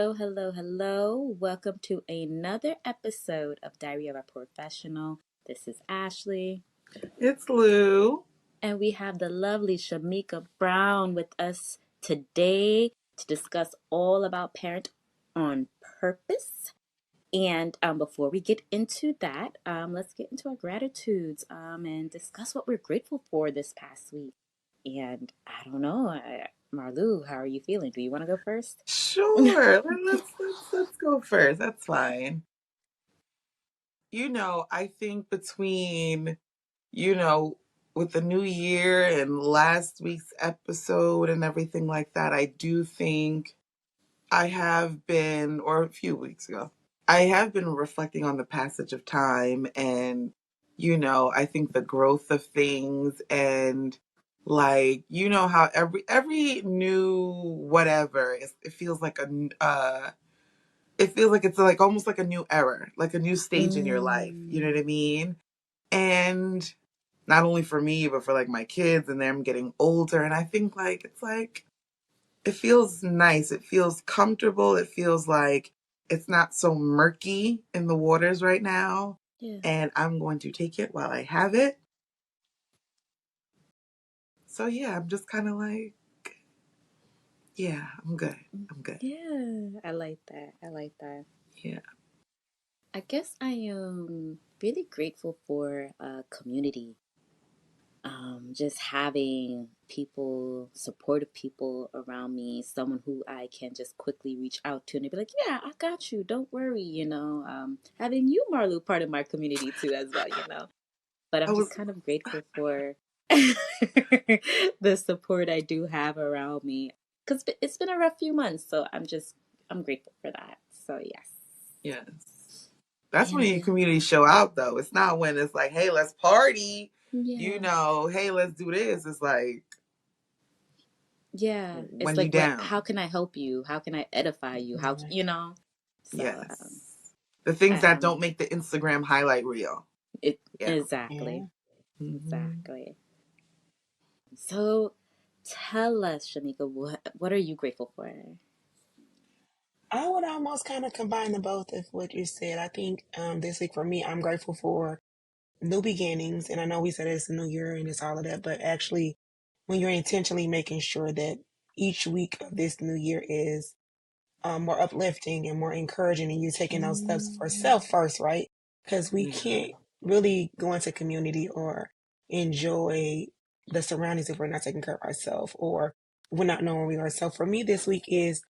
Hello, hello, hello. Welcome to another episode of Diary of a Professional. This is Ashley, It's Lou. and we have the lovely Shameka Brown with us today to discuss all about Parent on Purpose. And before we get into that, let's get into our gratitudes and discuss what we're grateful for this past week. And I don't know, Marlou, how are you feeling? Do you want to go first? Sure. Let's go first. That's fine. I think between, you know, with the new year and last week's episode and everything like that, I do think I have been, or a few weeks ago, I have been reflecting on the passage of time and, I think the growth of things and like, how every new whatever, it feels like it feels like it's like almost like a new era, like a new stage in your life. You know what I mean? And not only for me, but for like my kids and them getting older. And I think like, it's like, it feels nice. It feels comfortable. It feels like it's not so murky in the waters right now. Yeah. And I'm going to take it while I have it. So yeah, I'm just kind of like, yeah, I'm good. I'm good. Yeah, I like that. I like that. Yeah. I guess I am really grateful for community. Just having people, supportive people around me, someone who I can just quickly reach out to and they'd be like, yeah, I got you. Don't worry. Having you, Marlu, part of my community too as well. But I I'm just was kind of grateful for the support I do have around me because it's been a rough few months. So I'm grateful for that. So yes. Yes. That's when And your community show out though. It's not when it's like, hey, let's party. yeah. Hey, let's do this. It's like Yeah. It's when you like how down. can I help you? How can I edify you? So Yes. The things I, that I'm don't make the Instagram highlight reel. it Yeah. exactly. Yeah. Hmm. Exactly. So tell us, Shamika, what are you grateful for? I would almost kind of combine the both of what you said. I think this week for me, I'm grateful for new beginnings. And I know we said it's a new year and it's all of that, but actually, when you're intentionally making sure that each week of this new year is more uplifting and more encouraging, and you're taking those steps for Mm, self first, right? Because we Yeah. can't really go into community or enjoy the surroundings if we're not taking care of ourselves or we're not knowing where we are. So for me, this week is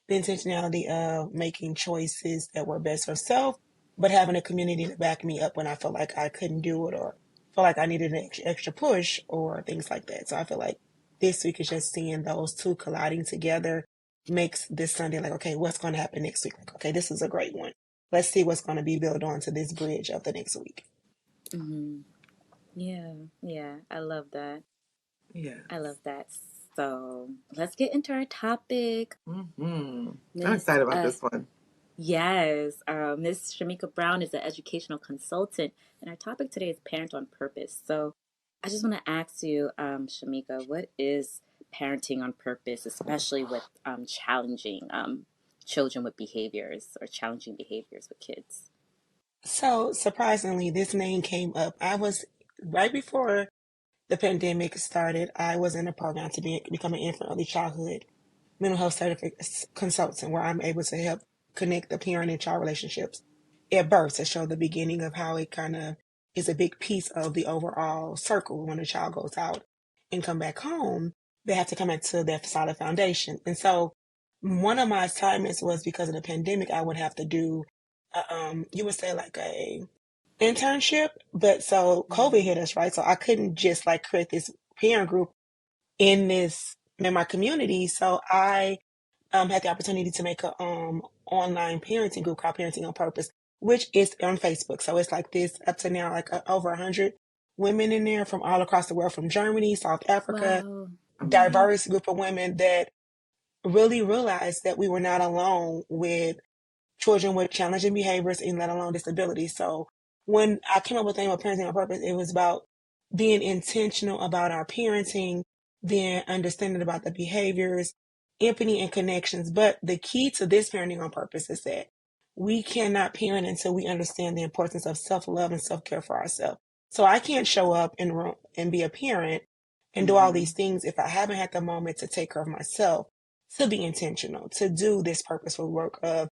the intentionality of making choices that were best for self, but having a community to back me up when I felt like I couldn't do it or felt like I needed an extra push or things like that. So I feel like this week is just seeing those two colliding together makes this Sunday like, okay, what's going to happen next week? Like, okay, this is a great one. Let's see what's going to be built onto this bridge of the next week. mm-hmm. Yeah, yeah, I love that. Yes. I love that. So let's get into our topic, Hmm. I'm Miss. excited about this one. Yes, Miss Shamika Brown is an educational consultant, and our topic today is parent on purpose. So I just want to ask you, Shamika, what is parenting on purpose, especially with challenging children with behaviors or challenging behaviors with kids? So surprisingly, this name came up. I was right before the pandemic started. I was in a program to become an infant early childhood mental health consultant, where I'm able to help connect the parent and child relationships at birth to show the beginning of how it kind of is a big piece of the overall circle. When a child goes out and come back home, they have to come back to their solid foundation. And so one of my assignments was, because of the pandemic, I would have to do, you would say like a internship, but so COVID hit us, right? So I couldn't just like create this parent group in my community. So I had the opportunity to make a online parenting group called Parenting on Purpose, which is on Facebook. So it's like this up to now, like over 100 women in there from all across the world, from Germany, South Africa, Wow. Amazing. diverse group of women that really realized that we were not alone with children with challenging behaviors and let alone disabilities. So when I came up with the name of Parenting on Purpose, it was about being intentional about our parenting, being understanding about the behaviors, empathy and connections. But the key to this parenting on purpose is that we cannot parent until we understand the importance of self-love and self-care for ourselves. So I can't show up and be a parent and do all Mm-hmm. these things if I haven't had the moment to take care of myself, to be intentional, to do this purposeful work of,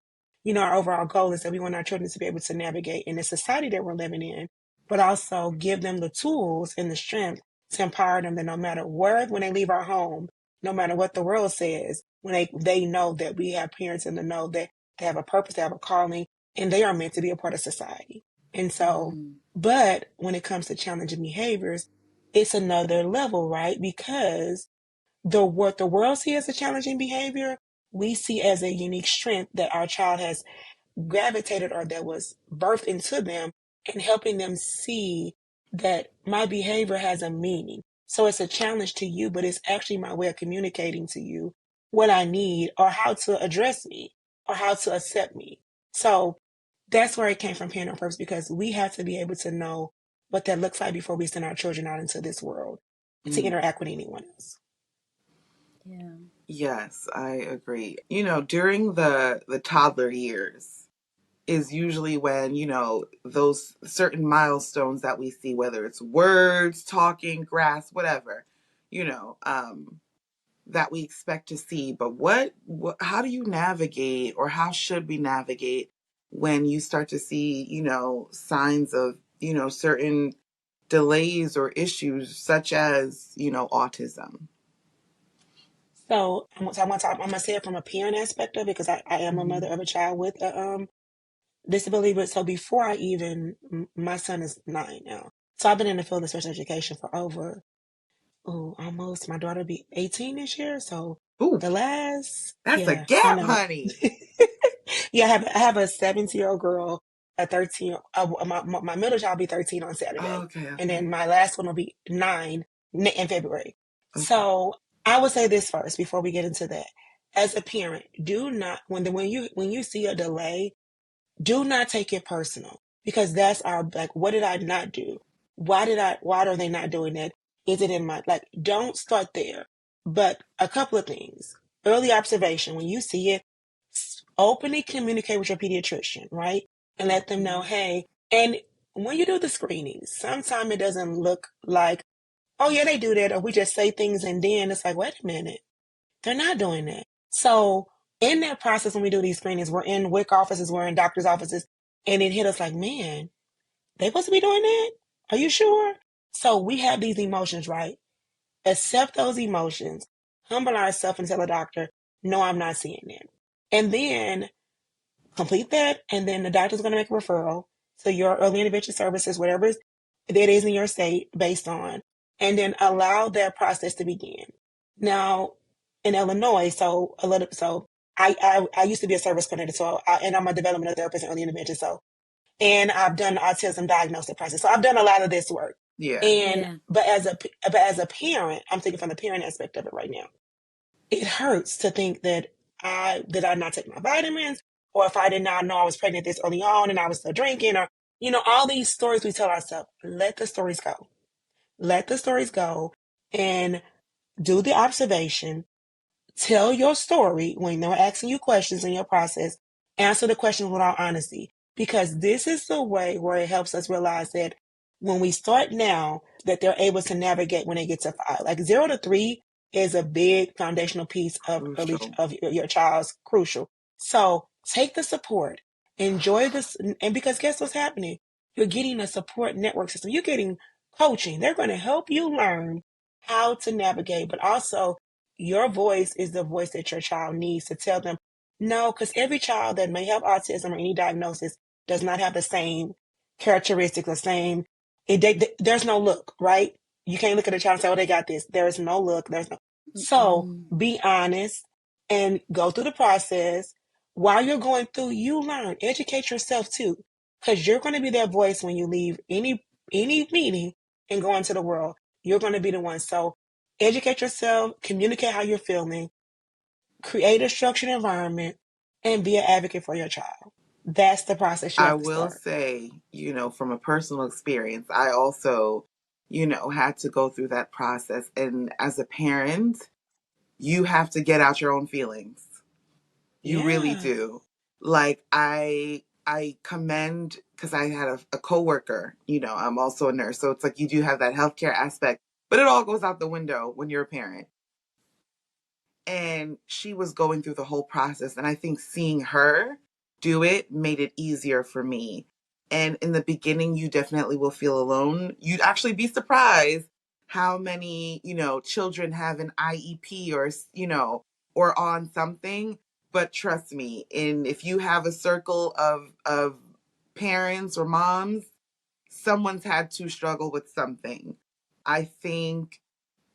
our overall goal is that we want our children to be able to navigate in the society that we're living in, but also give them the tools and the strength to empower them that no matter where, when they leave our home, no matter what the world says, when they know that we have parents in the know that they have a purpose, they have a calling, and they are meant to be a part of society. And so, Mm. but when it comes to challenging behaviors, it's another level, right? Because what the world sees as a challenging behavior, we see as a unique strength that our child has gravitated or that was birthed into them, and helping them see that my behavior has a meaning. So it's a challenge to you, but it's actually my way of communicating to you what I need or how to address me or how to accept me. So that's where it came from, Parent on Purpose, because we have to be able to know what that looks like before we send our children out into this world to Mm. interact with anyone else. Yeah. Yes, I agree. During the toddler years is usually when, those certain milestones that we see, whether it's words, talking, grass, whatever, you know, um, that we expect to see. But how do you navigate, or how should we navigate when you start to see, signs of, certain delays or issues such as, autism? I'm gonna say it from a parent aspect of it because I am a Mm-hmm. mother of a child with a disability. But so before my son is 9 now. So I've been in the field of special education for over, almost, my daughter will be 18 this year. So Ooh, that's a yeah, I gap, know. honey. Yeah, I have a 17-year-old girl, a 13, my middle child will be 13 on Saturday. Okay, And okay, then my last one will be 9 in February. okay. So I would say this first before we get into that. As a parent, do not, when you see a delay, do not take it personal, because that's our, like, what did I not do? Why are they not doing that? Is it in my, like, don't start there. But a couple of things. Early observation, when you see it, openly communicate with your pediatrician, right? And let them know, Mm-hmm. hey, and when you do the screenings, sometimes it doesn't look like, oh yeah, they do that, or we just say things and then it's like, wait a minute, they're not doing that. So in that process, when we do these screenings, we're in WIC offices, we're in doctor's offices, and it hit us like, man, they supposed to be doing that? Are you sure? So we have these emotions, right? Accept those emotions, humble ourselves and tell a doctor, no, I'm not seeing that. And then complete that, and then the doctor's going to make a referral to your early intervention services, whatever that is in your state, based on, and then allow that process to begin. Now, in Illinois, so I used to be a service coordinator, and I'm a developmental therapist in early intervention, and I've done the autism diagnostic process, so I've done a lot of this work. Yeah. And Yeah. but as a parent, I'm thinking from the parent aspect of it right now, it hurts to think that I not take my vitamins, or if I did not know I was pregnant this early on and I was still drinking, or all these stories we tell ourselves. Let the stories go. Let the stories go, and do the observation. Tell your story when they're asking you questions in your process. Answer the questions with all honesty, because this is the way where it helps us realize that when we start now, that they're able to navigate when they get to 5. Like 0 to 3 is a big foundational piece of Crucial. your child's crucial. So take the support, enjoy this, and because guess what's happening? You're getting a support network system. You're getting coaching. They're going to help you learn how to navigate, but also your voice is the voice that your child needs to tell them no, because every child that may have autism or any diagnosis does not have the same characteristics, the same. There's no look, right? You can't look at a child and say, "Oh, they got this." There is no look. There's no. So Mm-mm. be honest and go through the process. While you're going through, you learn, educate yourself too, because you're going to be that voice when you leave any meeting and go into the world. You're going to be the one. So educate yourself, communicate how you're feeling, create a structured environment, and be an advocate for your child. That's the process you I have to will start. say, from a personal experience, I also, had to go through that process. And as a parent, you have to get out your own feelings. You really Yeah. do. Like I commend, because I had a coworker, I'm also a nurse. So it's like you do have that healthcare aspect, but it all goes out the window when you're a parent. And she was going through the whole process. And I think seeing her do it made it easier for me. And in the beginning, you definitely will feel alone. You'd actually be surprised how many, children have an IEP or on something. But trust me, if you have a circle of parents or moms, someone's had to struggle with something. I think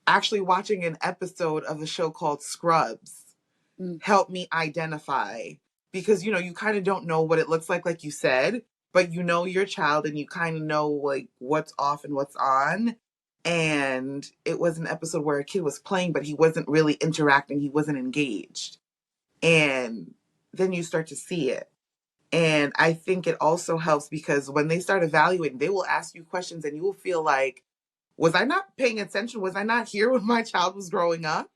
actually watching an episode of a show called Scrubs Mm. helped me identify, because you kind of don't know what it looks like you said, but your child and you kind of know like what's off and what's on. And it was an episode where a kid was playing, but he wasn't really interacting, he wasn't engaged. And then you start to see it. And I think it also helps because when they start evaluating, they will ask you questions and you will feel like, was I not paying attention? Was I not here when my child was growing up?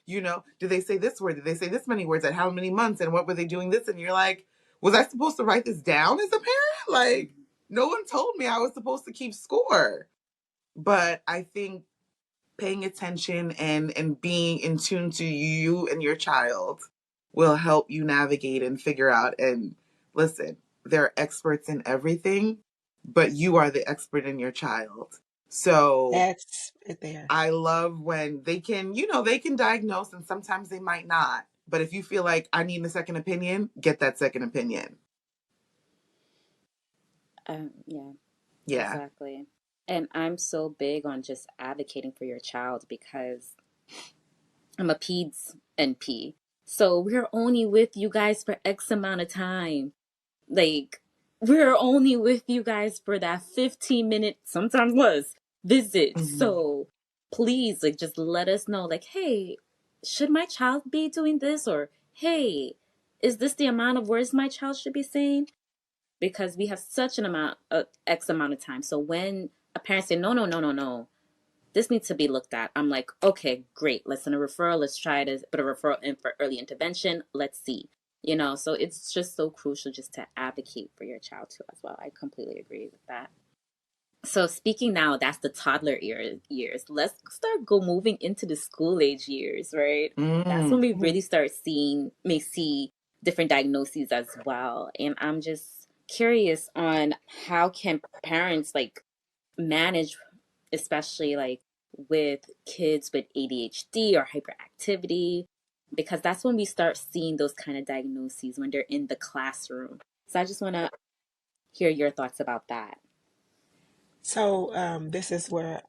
Did they say this word? Did they say this many words at how many months? And what were they doing this? And you're like, was I supposed to write this down as a parent? Like, no one told me I was supposed to keep score. But I think paying attention and being in tune to you and your child will help you navigate and figure out. And listen, there are experts in everything, but you are the expert in your child. So That's it there. I love when they can diagnose, and sometimes they might not. But if you feel like I need a second opinion, get that second opinion. Yeah, Yeah. exactly. And I'm so big on just advocating for your child because I'm a peds NP. So we're only with you guys for X amount of time. Like, we're only with you guys for that 15-minute, sometimes less, visit. Mm-hmm. So please, like, just let us know, like, hey, should my child be doing this? Or, hey, is this the amount of words my child should be saying? Because we have such an amount of X amount of time. So when a parent say, no, no, no, no, no, this needs to be looked at. I'm like, okay, great. Let's send a referral. Let's try to put a referral in for early intervention. Let's see. So it's just so crucial just to advocate for your child too as well. I completely agree with that. So speaking now, that's the toddler years. Let's start moving into the school age years, right? That's when Mm. we Mhm. really may see different diagnoses as well. And I'm just curious on how can parents like manage, especially like with kids with ADHD or hyperactivity, because that's when we start seeing those kind of diagnoses when they're in the classroom. So I just want to hear your thoughts about that. So this is where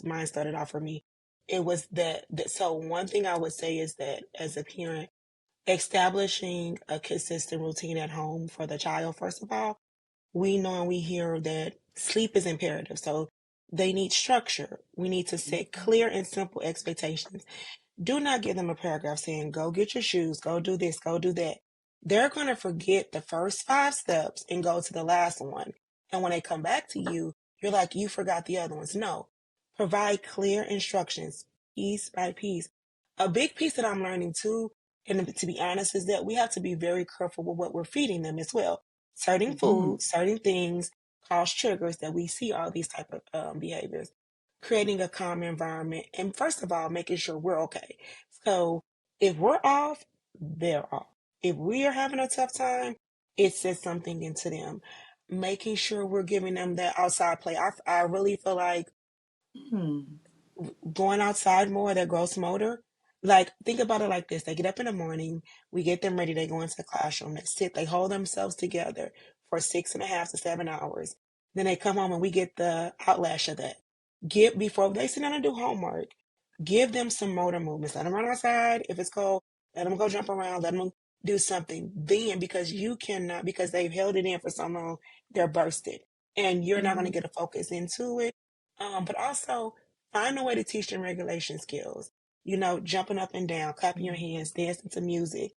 mine started off for me. It was so one thing I would say is that as a parent, establishing a consistent routine at home for the child, first of all, we know and we hear that sleep is imperative. So they need structure. We need to set clear and simple expectations. Do not give them a paragraph saying, go get your shoes, go do this, go do that. They're going to forget the first 5 steps and go to the last one. And when they come back to you, you're like, you forgot the other ones. No, provide clear instructions, piece by piece. A big piece that I'm learning too, and to be honest, is that we have to be very careful with what we're feeding them as well. Certain Mm-hmm. foods, certain things cause triggers that we see all these type of behaviors. Creating a calm environment, and first of all, making sure we're okay. So if we're off, they're off. If we are having a tough time, it says something into them. Making sure we're giving them that outside play. I really feel like Mm-hmm. going outside more, their gross motor. Like, think about it like this. They get up in the morning, we get them ready, they go into the classroom, they sit, they hold themselves together for 6.5 to 7 hours. Then they come home and we get the outlash of that. Before they sit down and do homework, give them some motor movements. Let them run outside. If it's cold, let them go jump around, let them do something. Then, because you cannot, because they've held it in for so long, they're bursted. And you're not going to Mm-hmm. get a focus into it. But also, find a way to teach them regulation skills. Jumping up and down, clapping your hands, dancing to music,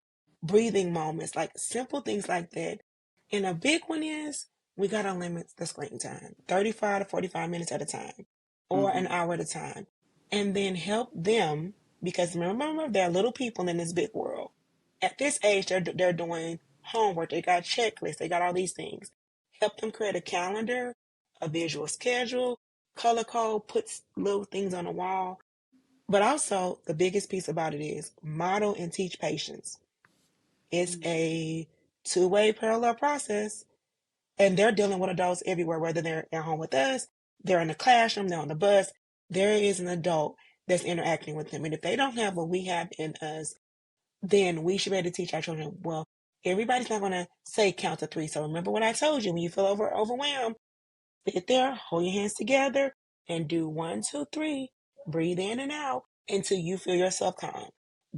breathing moments, like simple things like that. And a big one is we got to limit the screen time, 35 to 45 minutes at a time or an Mm-hmm. hour at a time. And then help them Because remember, there are little people in this big world. At this age, they're doing homework. They got checklists. They got all these things. Help them create a calendar, a visual schedule, color code, put little things on the wall. But also, the biggest piece about it is model and teach patience. It's a two-way parallel process, and they're dealing with adults everywhere, whether they're at home with us, they're in the classroom, they're on the bus. There is an adult that's interacting with them. And if they don't have what we have in us, then we should be able to teach our children, well, everybody's not going to say count to 3. So remember what I told you, when you feel overwhelmed, sit there, hold your hands together, and do 1, 2, 3. Breathe in and out until you feel yourself calm.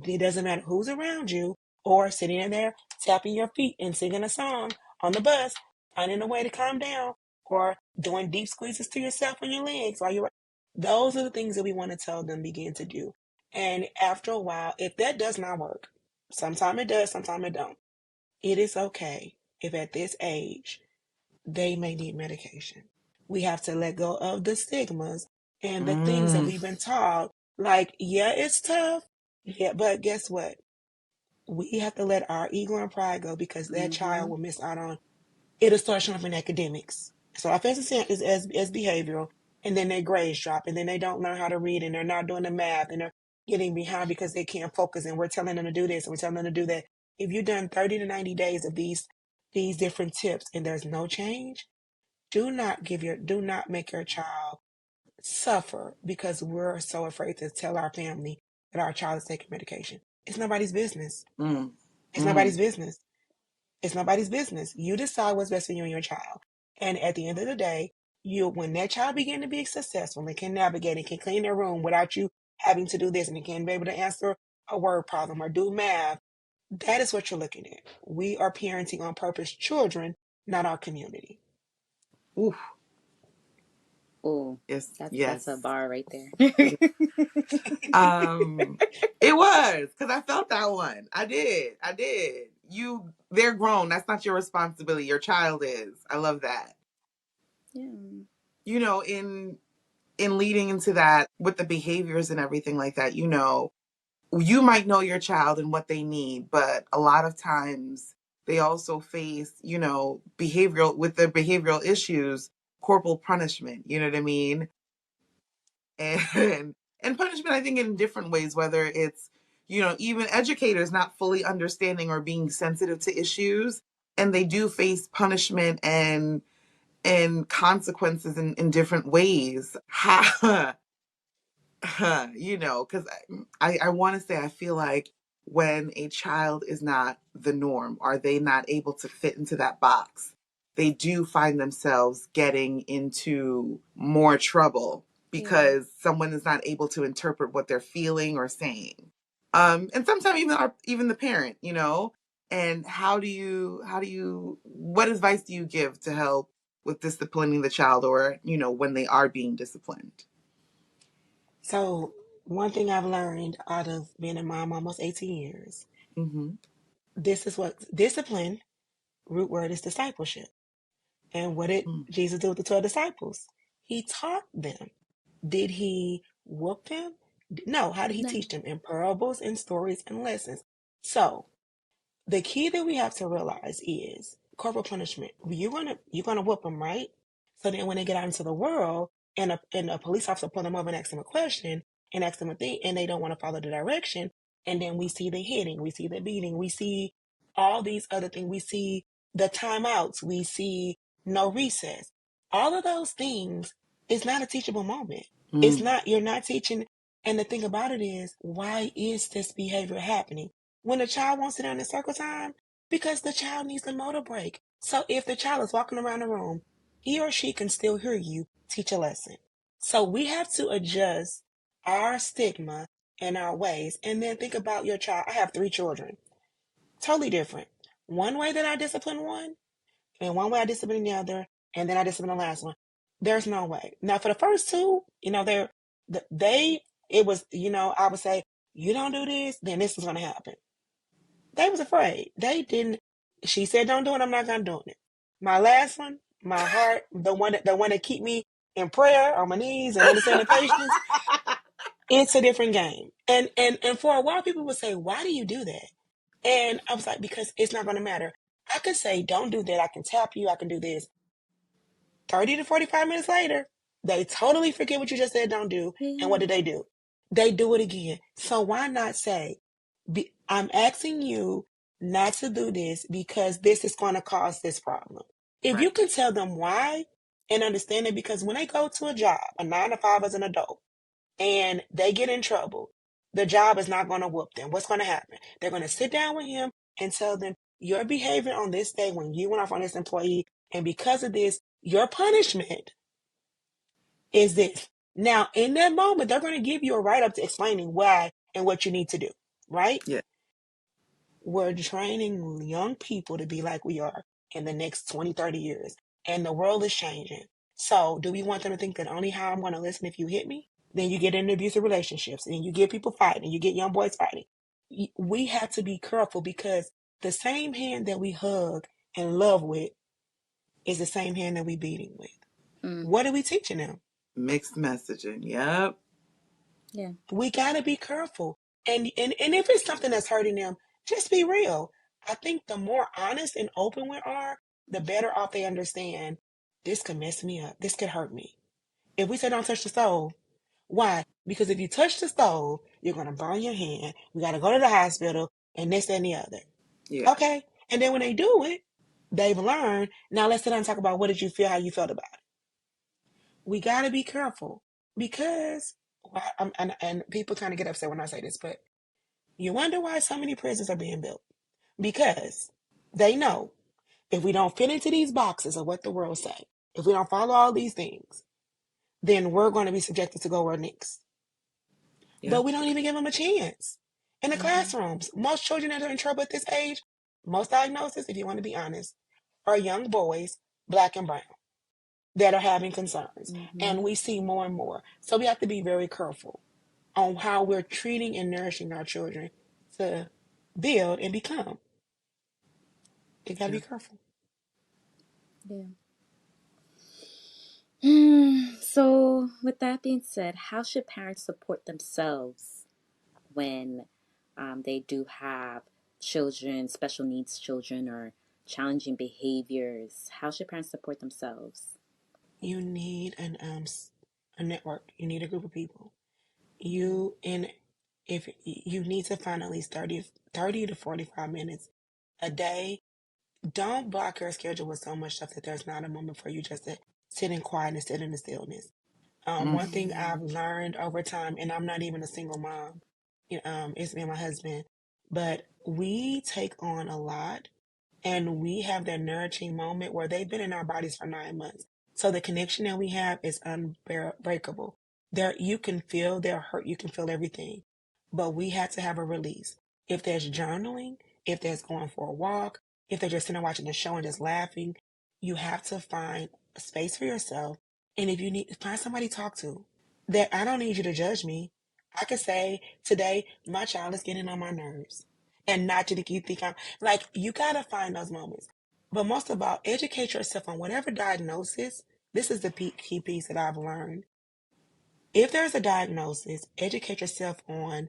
It doesn't matter who's around you, or sitting in there tapping your feet and singing a song on the bus, finding a way to calm down, or doing deep squeezes to yourself on your legs while you're. Those are the things that we want to tell them begin to do. And after a while, if that does not work, sometimes it does, sometimes it don't. It is okay if at this age they may need medication. We have to let go of the stigmas and the things that Mm. we've been taught. Like, yeah, it's tough. Yeah, but guess what? We have to let our ego and pride go, because that child will miss out on. It'll start showing up in academics. So our first is as behavioral, and then their grades drop, and then they don't learn how to read, and they're not doing the math, and they're getting behind because they can't focus, and we're telling them to do this, and we're telling them to do that. If you've done 30 to 90 days of these different tips and there's no change, do not make your child suffer because we're so afraid to tell our family that our child is taking medication. It's nobody's business. Mm. It's Mm. nobody's business. It's nobody's business. You decide what's best for you and your child. And at the end of the day, when that child begin to be successful and can navigate and can clean their room without you having to do this, and can be able to answer a word problem or do math, that is what you're looking at. We are parenting on purpose children, not our community. Oof. Oh, Yes. that's Yes. a bar right there. Um, it was because I felt that one. I did. They're grown. That's not your responsibility. Your child is. I love that. Yeah. In leading into that with the behaviors and everything like that, you might know your child and what they need, but a lot of times they also face, with their behavioral issues, corporal punishment. You know what I mean? And and punishment, I think, in different ways, whether it's, even educators not fully understanding or being sensitive to issues, and they do face punishment and consequences in different ways. Because I want to say, I feel like when a child is not the norm, are they not able to fit into that box, they do find themselves getting into more trouble Yeah. because someone is not able to interpret what they're feeling or saying. And sometimes even the parent, and what advice do you give to help with disciplining the child, or, when they are being disciplined? So, one thing I've learned out of being a mom almost 18 years, Mm-hmm. this is what discipline, root word is discipleship. And what did Jesus do with the 12 disciples? He taught them. Did he whoop them? No. How did he No. teach them? In parables and stories and lessons. So, the key that we have to realize is corporal punishment. You're gonna whoop them, right? So then when they get out into the world, and a police officer pull them over and ask them a question and ask them a thing, and they don't want to follow the direction, and then we see the hitting, we see the beating, we see all these other things, we see the timeouts, we see no recess. All of those things is not a teachable moment. It's Mm. not. You're not teaching. And the thing about it is, why is this behavior happening? When a child wants to sit down in circle time, because the child needs a motor break. So if the child is walking around the room, he or she can still hear you teach a lesson. So we have to adjust our stigma and our ways. And then think about your child. I have 3 children, totally different. One way that I discipline one, and one way I discipline the other, and then I discipline the last one. There's no way. Now for the first 2, it was, I would say, you don't do this, then this is going to happen. They was afraid. They didn't. She said, "Don't do it. I'm not gonna do it." My last one, my heart, the one that keep me in prayer on my knees and understanding patience. It's a different game. And for a while, people would say, why do you do that? And I was like, because it's not going to matter. I could say, don't do that. I can tap you. I can do this. 30 to 45 minutes later, they totally forget what you just said don't do. And what Yeah. do? They do it again. So why not say, I'm asking you not to do this because this is going to cause this problem. If Right. you can tell them why and understand it, because when they go to a job, a 9 to 5 as an adult, and they get in trouble, the job is not going to whoop them. What's going to happen? They're going to sit down with him and tell them your behavior on this day when you went off on this employee, and because of this, your punishment is this. Now, in that moment, they're going to give you a write-up to explaining why and what you need to do, right? Yeah. We're training young people to be like we are in the next 20, 30 years, and the world is changing. So do we want them to think that only how I'm going to listen if you hit me? Then you get into abusive relationships, and you get people fighting, and you get young boys fighting. We have to be careful, because the same hand that we hug and love with is the same hand that we beating with. Mm. What are we teaching them? Mixed messaging. Yep. Yeah. We got to be careful. And if it's something that's hurting them, just be real. I think the more honest and open we are, the better off they understand this could mess me up. This could hurt me. If we say don't touch the stove, why? Because if you touch the stove, you're going to burn your hand. We got to go to the hospital and this, that, and the other. Yeah. Okay. And then when they do it, they've learned. Now let's sit down and talk about what did you feel, how you felt about it. We got to be careful, because, and people kind of get upset when I say this, but you wonder why so many prisons are being built. Because they know if we don't fit into these boxes of what the world say, if we don't follow all these things, then we're going to be subjected to go where next. Yep. But we don't even give them a chance. In the Mm-hmm. classrooms, most children that are in trouble at this age, most diagnoses, if you want to be honest, are young boys, black and brown, that are having concerns. Mm-hmm. And we see more and more. So we have to be very careful on how we're treating and nourishing our children to build and become. You got to be careful. Yeah. So, with that being said, how should parents support themselves when they do have children, special needs children, or challenging behaviors? How should parents support themselves? You need a network. You need a group of people. Yeah. If you need to find at least 30 to 45 minutes a day. Don't block your schedule with so much stuff that there's not a moment for you just to sit in quiet and sit in the stillness. One thing Mm-hmm. I've learned over time, and I'm not even a single mom, it's me and my husband, but we take on a lot, and we have that nourishing moment where they've been in our bodies for 9 months. So the connection that we have is unbreakable. There, you can feel their hurt, you can feel everything, but we had to have a release. If there's journaling, if there's going for a walk, if they're just sitting there watching the show and just laughing, you have to find a space for yourself. And if you need, find somebody to talk to. That I don't need you to judge me. I could say today my child is getting on my nerves, and not to you think I'm like, you gotta find those moments. But most of all, educate yourself on whatever diagnosis. This is the key piece that I've learned. If there's a diagnosis, educate yourself on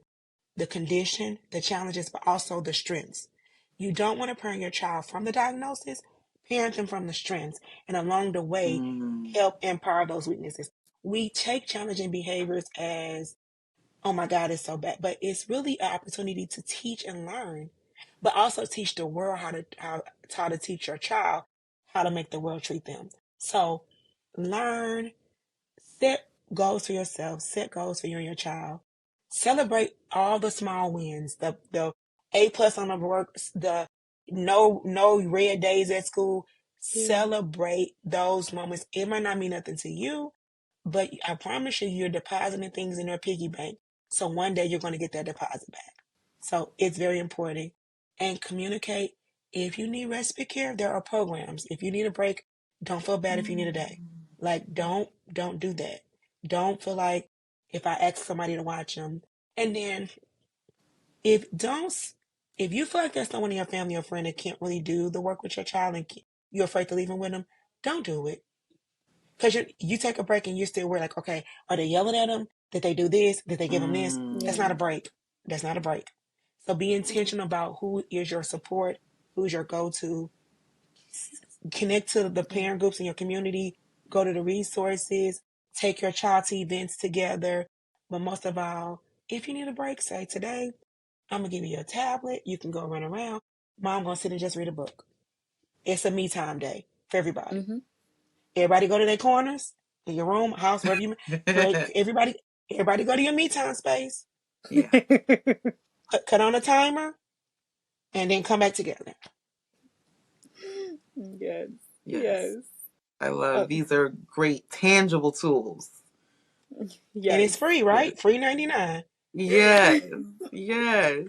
the condition, the challenges, but also the strengths. You don't want to parent your child from the diagnosis, parent them from the strengths, and along the way, Mm. help empower those weaknesses. We take challenging behaviors as, oh my God, it's so bad, but it's really an opportunity to teach and learn, but also teach the world how to teach your child how to make the world treat them. So learn, set goals for yourself, set goals for you and your child. Celebrate all the small wins, the A+ on the work, the no red days at school. Yeah. Celebrate those moments. It might not mean nothing to you, but I promise you, you're depositing things in your piggy bank. So one day you're going to get that deposit back. So it's very important. And communicate. If you need respite care, there are programs. If you need a break, don't feel bad if you need a day. Like, don't do that. Don't feel like if I ask somebody to watch them. And then if you feel like there's someone in your family or friend that can't really do the work with your child, and you're afraid to leave them with them, don't do it. Because you take a break and you're still worried, like, okay, are they yelling at them? Did they do this? Did they give them this? That's not a Yeah. break. That's not a break. So be intentional about who is your support, who's your go-to. Connect to the Yeah. parent groups in your community. Go to the resources. Take your child to events together. But most of all, if you need a break, say today, I'm gonna give you a tablet. You can go run around. Mom gonna sit and just read a book. It's a me time day for everybody. Mm-hmm. Everybody go to their corners in your room, house, wherever you create. Everybody go to your me time space. Yeah. Cut on a timer, and then come back together. Yes. Yes. Yes. I Uh, love these are great tangible tools. and Yes. it's free, Yes. right? Free 99. Yes. Yes.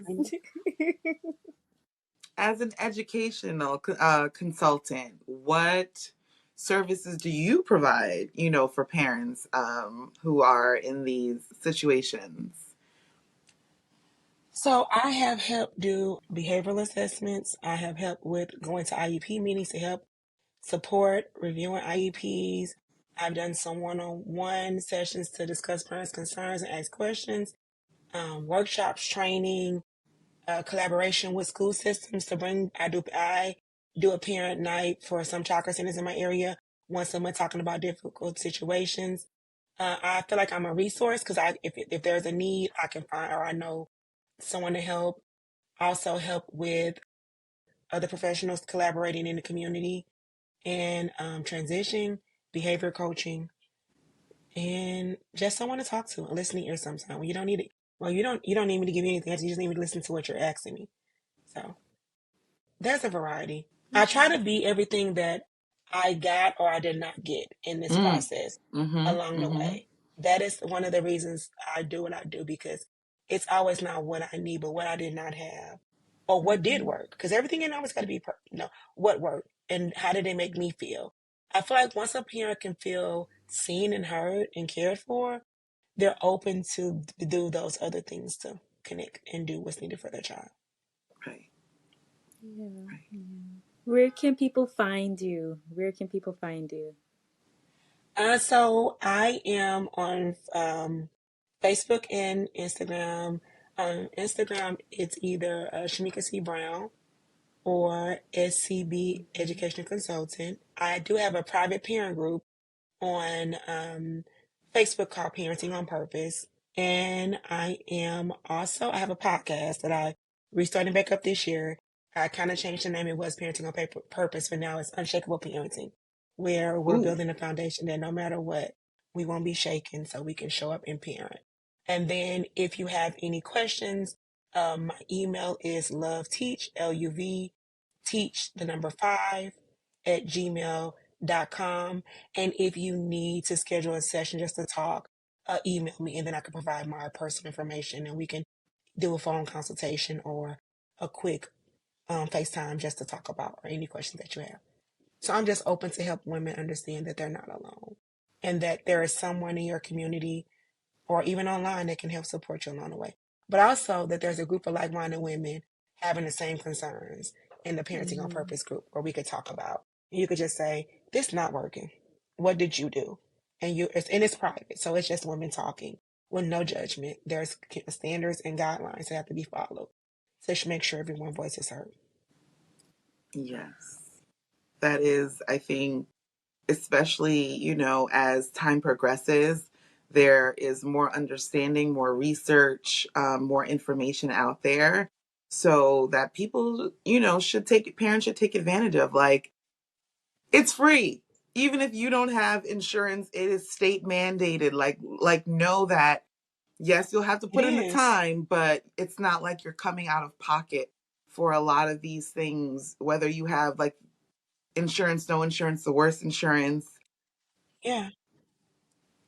As an educational consultant, what services do you provide, for parents who are in these situations? So I have helped do behavioral assessments. I have helped with going to IEP meetings to help support reviewing IEPs. I've done some one-on-one sessions to discuss parents' concerns and ask questions, workshops, training, collaboration with school systems to bring. I do a parent night for some childcare centers in my area once a month, talking about difficult situations. I feel like I'm a resource because if there's a need, I can find or I know someone to help. Also help with other professionals collaborating in the community and transition, behavior coaching, and just someone to talk to, a listening ear sometimes. When you don't need it, well, you don't need me to give you anything else. You just need me to listen to what you're asking me. So there's a variety. I try to be everything that I got or I did not get in this Mm. process Mm-hmm. along the Mm-hmm. way. That is one of the reasons I do what I do, because it's always not what I need, but what I did not have or what did Mm-hmm. work. Because everything ain't always got to be perfect. No, what worked and how did it make me feel? I feel like once a parent can feel seen and heard and cared for, they're open to do those other things to connect and do what's needed for their child. Right. Yeah. Right. Yeah. Where can people find you? Where can people find you? So I am on Facebook and Instagram. On Instagram, it's either Shameka C Brown or SCB Educational Consultant. I do have a private parent group on Facebook called Parenting on Purpose. And I have a podcast that I restarting back up this year. I kind of changed the name. It was Parenting on Purpose, but now it's Unshakable Parenting, where we're Ooh. building a foundation that no matter what, we won't be shaken so we can show up and parent. And then if you have any questions, my email is loveteach, LUV, teach the number 5 at gmail.com. And if you need to schedule a session just to talk, email me and then I can provide my personal information and we can do a phone consultation or a quick FaceTime just to talk about or any questions that you have. So I'm just open to help women understand that they're not alone and that there is someone in your community or even online that can help support you along the way. But also that there's a group of like-minded women having the same concerns in the Parenting on Mm-hmm. Purpose group where we could talk about. You could just say, "This not working. What did you do?" And it's private, so it's just women talking with no judgment. There's standards and guidelines that have to be followed. So just make sure everyone's voice is heard. Yes. That is, I think, especially, as time progresses, there is more understanding, more research, more information out there. So that people, parents should take advantage of. Like, it's free. Even if you don't have insurance, it is state mandated. Like know that, yes, you'll have to It put in the is. time, but it's not like you're coming out of pocket for a lot of these things, whether you have like insurance, no insurance, the worst insurance, Yeah.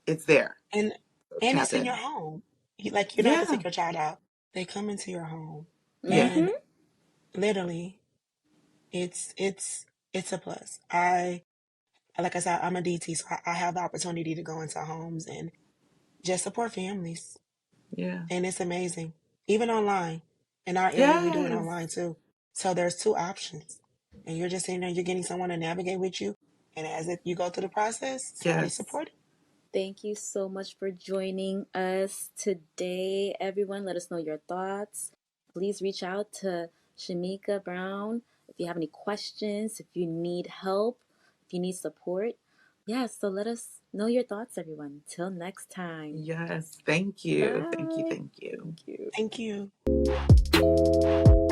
it's there. And So and tap it's in your in. home. You don't have to Yeah. take your child out. They come into your home. Yeah. Mm-hmm. And literally it's a plus. Like I said, I'm a DT, so I have the opportunity to go into homes and just support families. Yeah. And it's amazing. Even online. In our area, we do it Yes. online too. So there's two options. And you're just sitting there, you're getting someone to navigate with you. And as if you go through the process, somebody Yes. supporting. Thank you so much for joining us today, everyone. Let us know your thoughts. Please reach out to Shameka Brown if you have any questions, if you need help, if you need support. Yeah, so let us know your thoughts, everyone. Till next time. Yes, thank you. Thank you. Bye. Thank you. Thank you. Thank you.